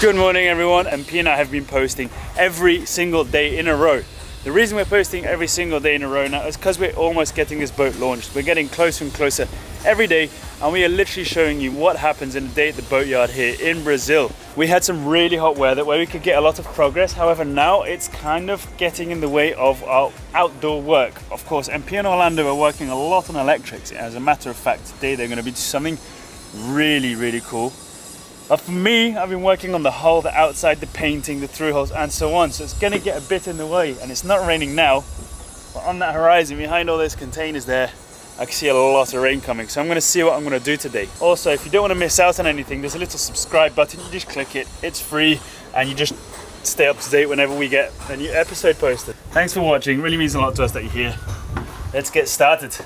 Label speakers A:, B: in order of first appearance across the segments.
A: Good morning everyone, and P and I have been posting every single day in a row. The reason we're posting every single day in a row now is because we're almost getting this boat launched. We're getting closer and closer every day, and we are literally showing you what happens in a day at the boatyard here in Brazil. We had some really hot weather where we could get a lot of progress. However, now it's kind of getting in the way of our outdoor work. Of course, MP and Orlando are working a lot on electrics. As a matter of fact, today they're going to be something really cool. But for me, I've been working on the hull, the outside, the painting, the thru-hulls and so on. So it's going to get a bit in the way, and it's not raining now. But on that horizon, behind all those containers there, I can see a lot of rain coming. So I'm going to see what I'm going to do today. Also, if you don't want to miss out on anything, there's a little subscribe button. You just click it, it's free, and you just stay up to date whenever we get a new episode posted. Thanks for watching, really means a lot to us that you're here. Let's get started.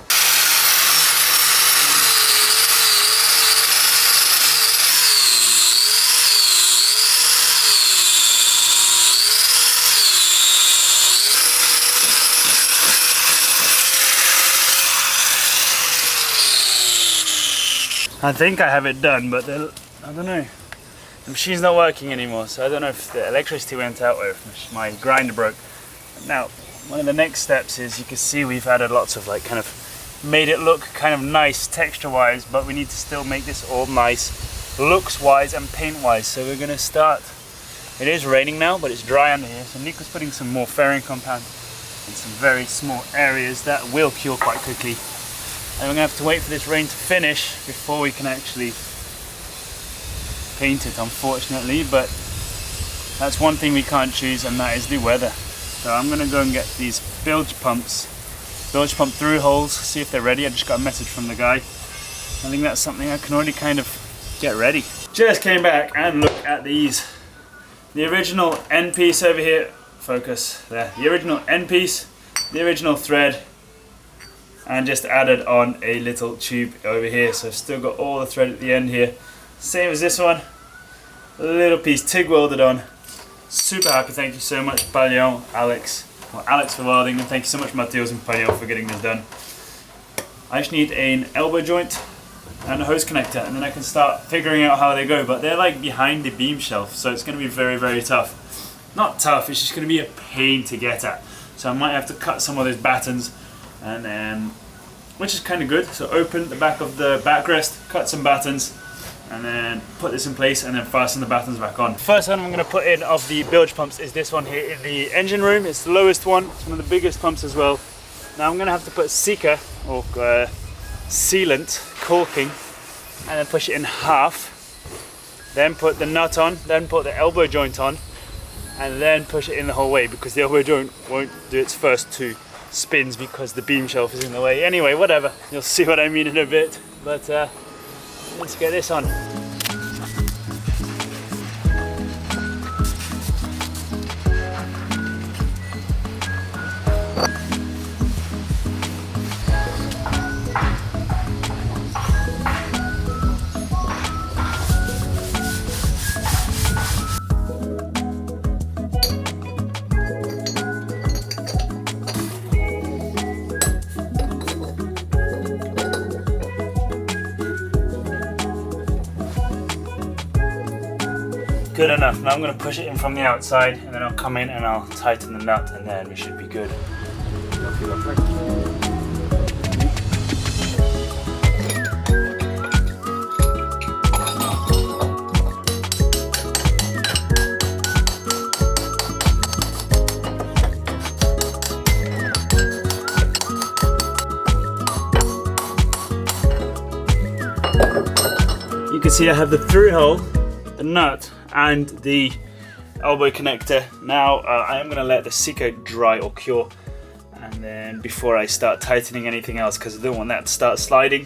A: I think I have it done, but I don't know. The machine's not working anymore, so I don't know if the electricity went out or if my grinder broke. Now, one of the next steps is, you can see we've added lots of made it look kind of nice texture-wise, but we need to still make this all nice looks-wise and paint-wise. So we're gonna start. It is raining now, but it's dry under here. So Nico's putting some more fairing compound in some very small areas that will cure quite quickly. And we're going to have to wait for this rain to finish before we can actually paint it, unfortunately. But that's one thing we can't choose, and that is the weather. So I'm going to go and get these bilge pump thru-hulls, see if they're ready. I just got a message from the guy. I think that's something I can already kind of get ready. Just came back and look at these. The original end piece over here, focus there. The original end piece, the original thread, and just added on a little tube over here. So I've still got all the thread at the end here. Same as this one, a little piece TIG welded on. Super happy, thank you so much Alex for welding, and thank you so much Mateus and Paniel for getting this done. I just need an elbow joint and a hose connector, and then I can start figuring out how they go. But they're like behind the beam shelf, so it's going to be very tough. Not tough, it's just going to be a pain to get at. So I might have to cut some of those battens, and then, which is kind of good. So open the back of the backrest, cut some battens, and then put this in place, and then fasten the battens back on. First one I'm going to put in of the bilge pumps is this one here in the engine room. It's the lowest one, it's one of the biggest pumps as well. Now I'm going to have to put Sika, or sealant, caulking, and then push it in half. Then put the nut on, then put the elbow joint on, and then push it in the whole way, because the elbow joint won't do its first two spins because the beam shelf is in the way. Anyway, whatever, you'll see what I mean in a bit, but let's get this on. Good enough. Now I'm going to push it in from the outside, and then I'll come in and I'll tighten the nut, and then we should be good. You can see I have the thru-hull, the nut, and the elbow connector. Now I am going to let the Sika dry or cure, and then before I start tightening anything else, because I don't want that to start sliding.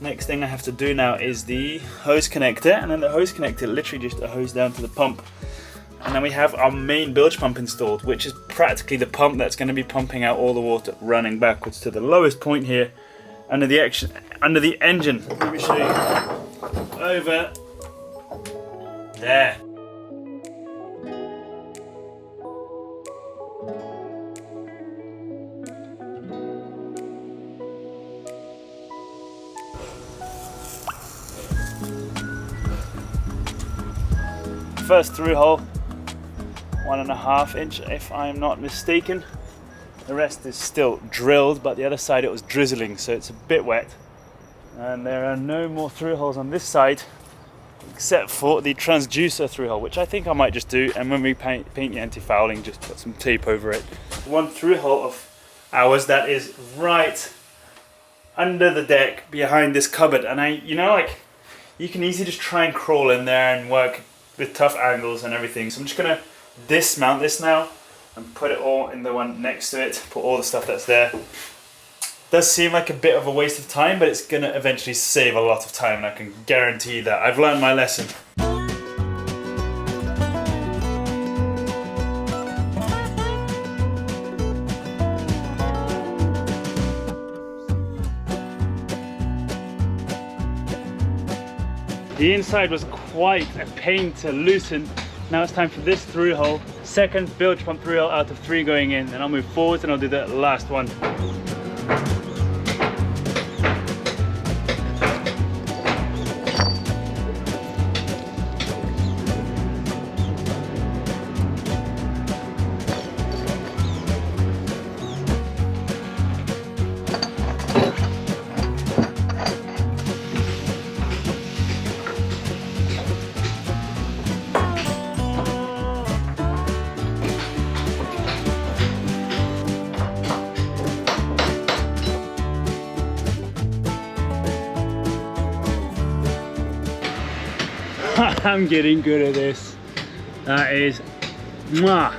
A: Next thing I have to do now is the hose connector, and then the hose connector, literally just a hose down to the pump. And then we have our main bilge pump installed, which is practically the pump that's going to be pumping out all the water running backwards to the lowest point here under the engine. Let me show you. Over there. first through hole, 1.5 inch if I'm not mistaken. The rest is still drilled, but the other side it was drizzling, so it's a bit wet. And there are no more through holes on this side, except for the transducer through hole, which I think I might just do. And when we paint the anti-fouling, just put some tape over it. One through hole of ours that is right under the deck behind this cupboard, and you know, like, you can easily just try and crawl in there and work with tough angles and everything. So I'm just gonna dismount this now and put it all in the one next to it, put all the stuff that's there. Does seem like a bit of a waste of time, but it's gonna eventually save a lot of time, and I can guarantee that. I've learned my lesson. The inside was quite a pain to loosen. Now it's time for this through hole. Second bilge pump through hole out of 3 going in. Then I'll move forwards and I'll do the last one. I'm getting good at this. That is mwah.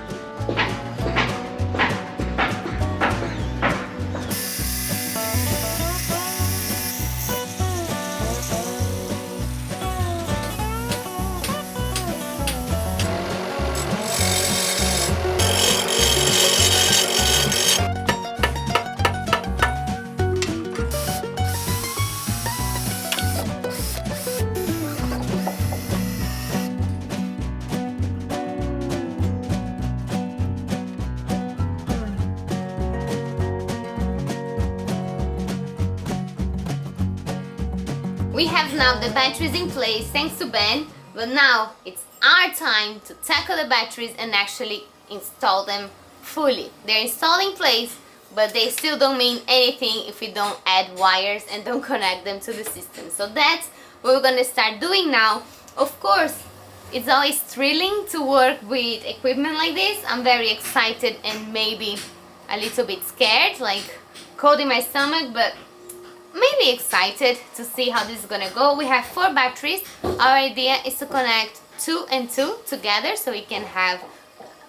B: We have now the batteries in place thanks to Ben, but now it's our time to tackle the batteries and actually install them fully. They're installed in place, but they still don't mean anything if we don't add wires and don't connect them to the system. So that's what we're gonna start doing now. Of course, it's always thrilling to work with equipment like this. I'm very excited and maybe a little bit scared, like cold in my stomach, but maybe excited to see how this is gonna go. We have 4 batteries. Our idea is to connect 2 and 2 together, so we can have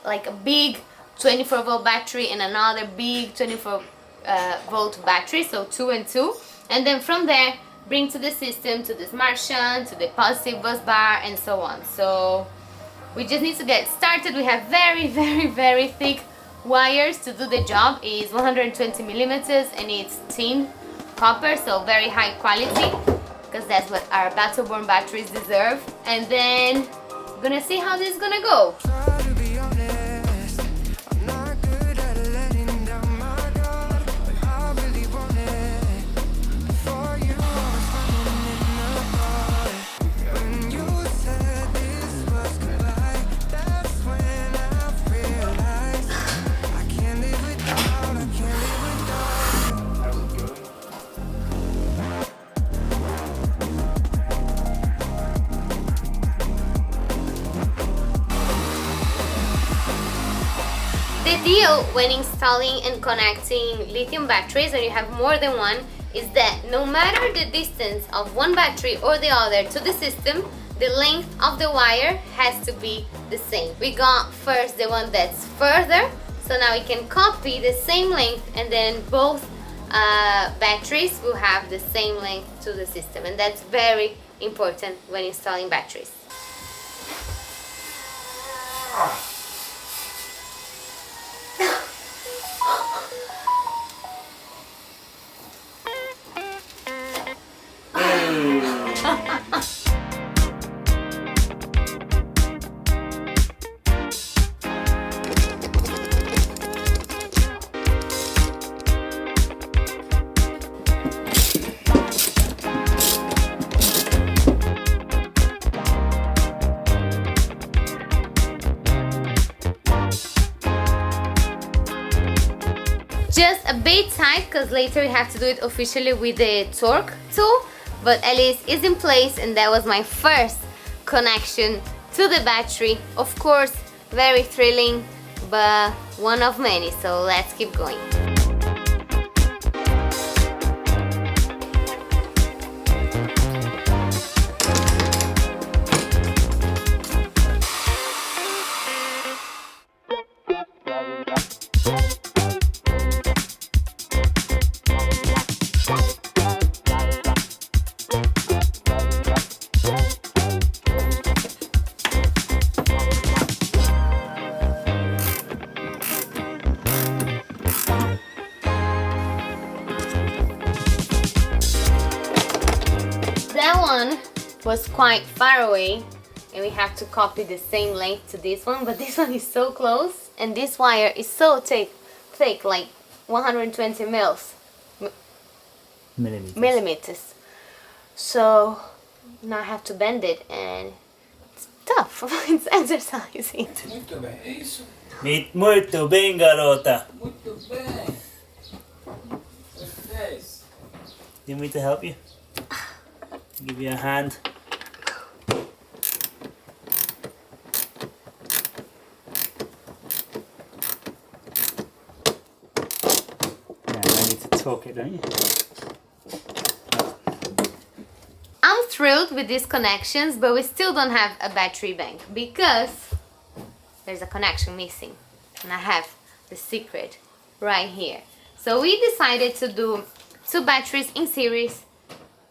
B: like a big 24-volt battery and another big 24-volt battery, so 2 and 2, and then from there bring to the system, to the smart shunt, to the positive bus bar, and so on. So we just need to get started. We have very thick wires to do the job. It's 120 millimeters and it's tin copper, so very high quality, because that's what our Battle Born batteries deserve. And then we're gonna see how this is gonna go. The deal when installing and connecting lithium batteries, and you have more than one, is that no matter the distance of one battery or the other to the system, the length of the wire has to be the same. We got first the one that's further, so now we can copy the same length, and then both batteries will have the same length to the system, and that's very important when installing batteries. just a bit tight because later we have to do it officially with the torque tool, but at least it's in place, and that was my first connection to the battery. Of course, very thrilling, but one of many, so let's keep going. That one was quite far away, and we have to copy the same length to this one, but this one is so close, and this wire is so thick, like 120 millimeters. So now I have to bend it, and it's tough. It's exercising.
C: Muito bem, é isso.
D: Muito bem, garota.
C: Muito bem. Yes.
D: Do you want me to help you? Give you a hand. Yeah, I need to torque it, don't you?
B: I'm thrilled with these connections, but we still don't have a battery bank because there's a connection missing, and I have the secret right here. So we decided to do 2 batteries in series,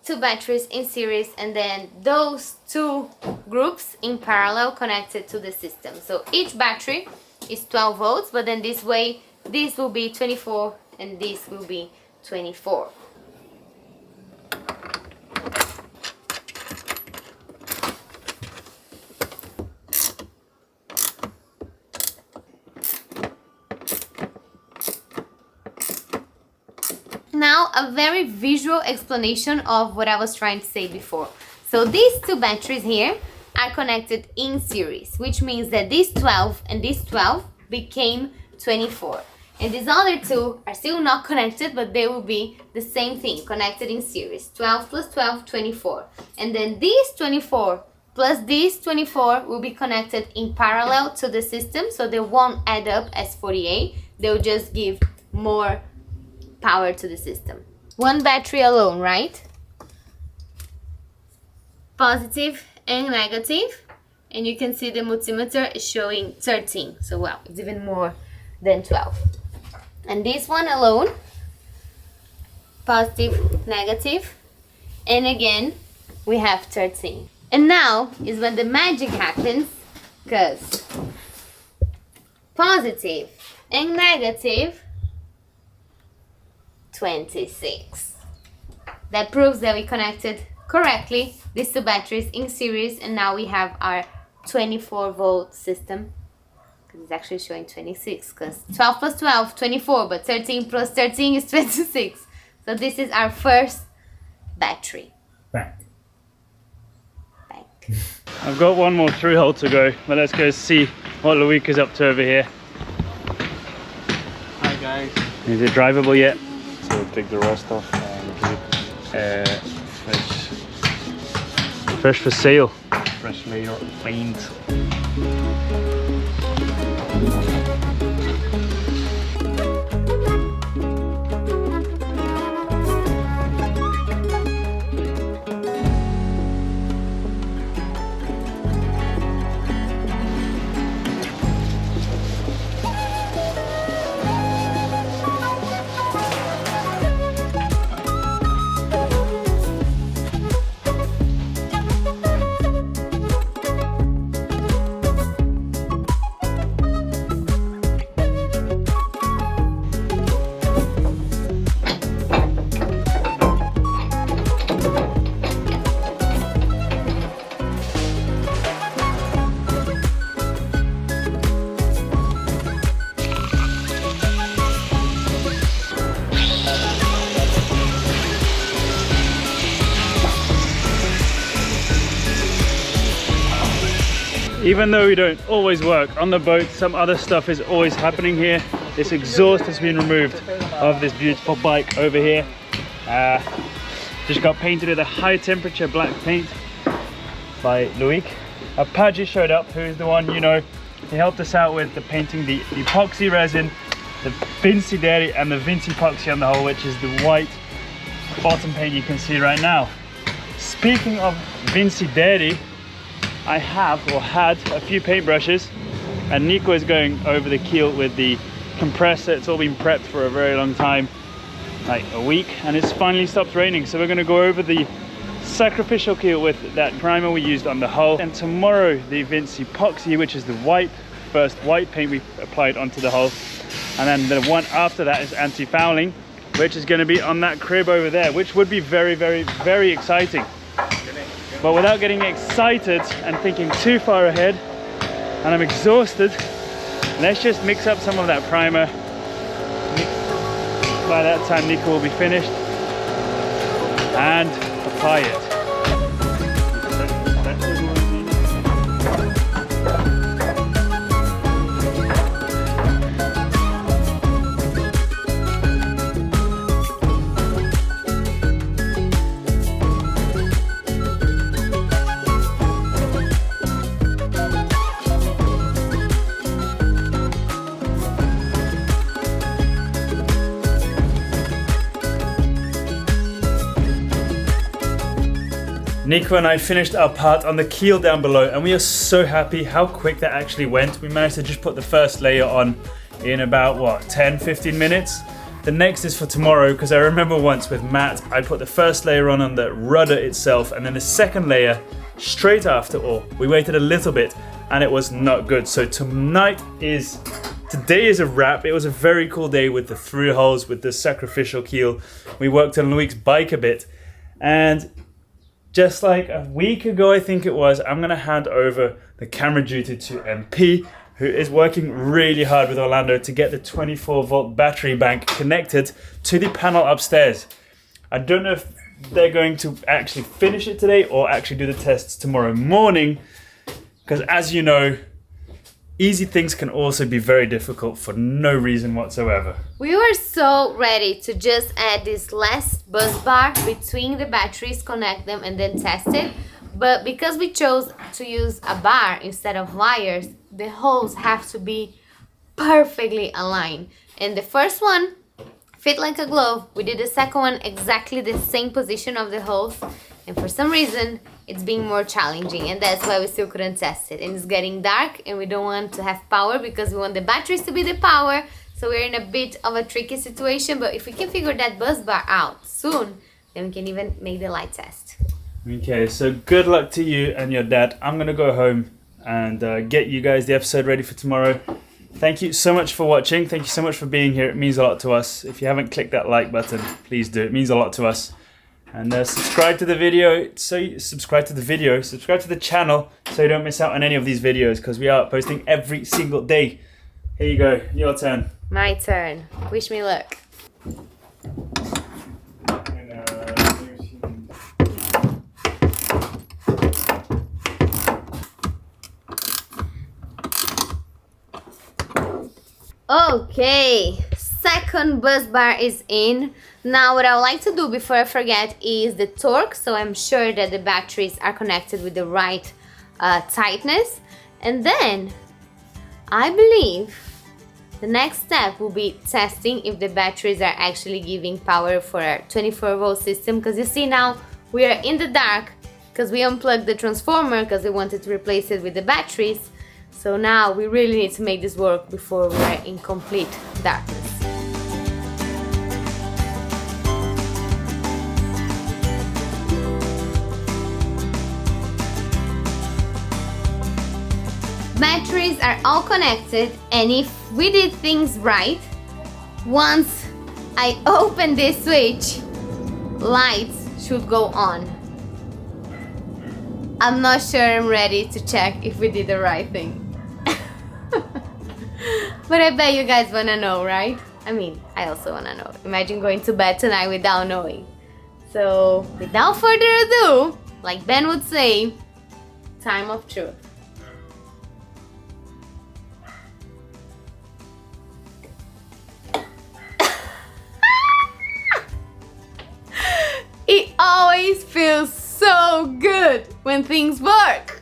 B: 2 batteries in series, and then those 2 groups in parallel connected to the system. So each battery is 12 volts, but then this way this will be 24 and this will be 24. Now a very visual explanation of what I was trying to say before. So these 2 batteries here are connected in series, which means that this 12 and this 12 became 24. And these other 2 are still not connected, but they will be the same thing, connected in series. 12 plus 12, 24. And then these 24 plus these 24 will be connected in parallel to the system, so they won't add up as 48. They'll just give more power to the system. 1 battery alone, right? Positive and negative, and you can see the multimeter is showing 13, so well, it's even more than 12. And this one alone, positive, negative, and again we have 13. And now is when the magic happens, because positive and negative 26. That proves that we connected correctly these 2 batteries in series, and now we have our 24 volt system. It's actually showing 26 because 12 plus 12, 24, but 13 plus 13 is 26. So this is our first battery
D: Bank.
B: bank.
A: I've got one more thru-hull to go, but let's go see what Loïc is up to over here.
C: Hi guys.
A: Is it drivable yet?
C: So we'll take the rust off and give it
A: Fresh for sale.
C: fresh layer paint.
A: Even though we don't always work on the boat, some other stuff is always happening here. this exhaust has been removed of this beautiful bike over here. Just got painted with a high temperature black paint by Loïc. Apache showed up, who is the one, you know, he helped us out with the painting the epoxy resin, the Vincideri and the Vinci epoxy on the hull, which is the white bottom paint you can see right now. Speaking of Vincideri, I have or had a few paintbrushes, and Nico is going over the keel with the compressor. It's all been prepped for a very long time, like a week, and it's finally stopped raining, so we're going to go over the sacrificial keel with that primer we used on the hull, and tomorrow the Vinci epoxy, which is the first white paint we applied onto the hull, and then the one after that is anti-fouling, which is going to be on that crib over there, which would be very, very, very exciting. But without getting excited and thinking too far ahead, and I'm exhausted, let's just mix up some of that primer. By that time Nico will be finished, and apply it. Nico and I finished our part on the keel down below, and we are so happy how quick that actually went. We managed to just put the first layer on in about, what, 10-15 minutes? The next is for tomorrow, because I remember once with Matt, I put the first layer on the rudder itself, and then the second layer straight after. Or we waited a little bit, and it was not good. So today is a wrap. It was a very cool day with the thru-hulls, with the sacrificial keel. We worked on Loïc's bike a bit, and just like a week ago, I think it was, I'm gonna hand over the camera duty to MP, who is working really hard with Orlando to get the 24-volt battery bank connected to the panel upstairs. I don't know if they're going to actually finish it today or actually do the tests tomorrow morning, because as you know, easy things can also be very difficult for no reason whatsoever.
B: We were so ready to just add this last bus bar between the batteries, connect them, and then test it. But because we chose to use a bar instead of wires, the holes have to be perfectly aligned. And the first one fit like a glove. We did the second one exactly the same position of the holes. And for some reason, it's being more challenging, and that's why we still couldn't test it. And it's getting dark, and we don't want to have power because we want the batteries to be the power. So we're in a bit of a tricky situation, but if we can figure that bus bar out soon, then we can even make the light test.
A: Okay, so good luck to you and your dad. I'm gonna go home and get you guys the episode ready for tomorrow. Thank you so much for watching. Thank you so much for being here. It means a lot to us. If you haven't clicked that like button, please do. It means a lot to us. And subscribe to the video, subscribe to the channel so you don't miss out on any of these videos, because we are posting every single day. Here you go, your turn.
B: My turn. Wish me luck. Okay, second bus bar is in. Now what I would like to do before I forget is the torque, so I'm sure that the batteries are connected with the right tightness. And then I believe the next step will be testing if the batteries are actually giving power for our 24-volt system, because you see now we are in the dark because we unplugged the transformer because we wanted to replace it with the batteries. So now we really need to make this work before we are in complete darkness. Batteries are all connected, and if we did things right, once I open this switch, lights should go on. I'm not sure I'm ready to check if we did the right thing. But I bet you guys wanna know, right? I mean, I also wanna know. Imagine going to bed tonight without knowing. So, without further ado, like Ben would say, time of truth. when things work.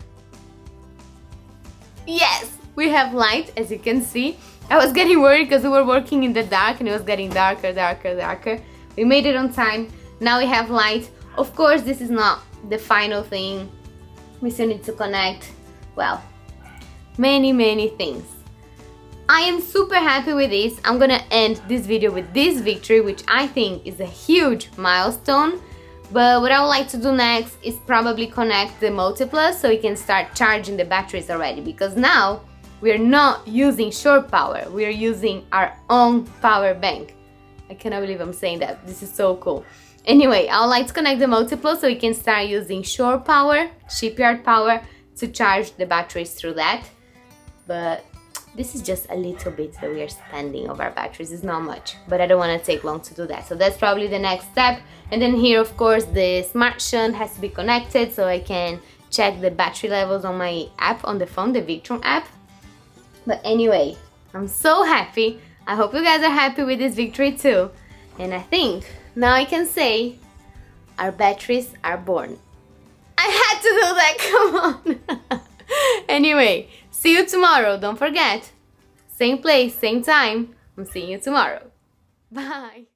B: Yes, we have light, as you can see. I was getting worried because we were working in the dark and it was getting darker, darker, darker. We made it on time. Now we have light. Of course, this is not the final thing. We still need to connect, well, many things. I am super happy with this. I'm gonna end this video with this victory, which I think is a huge milestone. But what I would like to do next is probably connect the multiplus so we can start charging the batteries already, because now we're not using shore power, we're using our own power bank. I cannot believe I'm saying that. This is so cool. Anyway, I would like to connect the multiplus so we can start using shore power, shipyard power, to charge the batteries through that. But this is just a little bit that we are spending of our batteries. It's not much, but I don't want to take long to do that. So that's probably the next step. And then here, of course, the smart shunt has to be connected so I can check the battery levels on my app on the phone, the Victron app. But anyway, I'm so happy. I hope you guys are happy with this victory too. And I think now I can say our batteries are born. I had to do that, come on. Anyway, see you tomorrow. Don't forget, same place, same time. I'm seeing you tomorrow. Bye.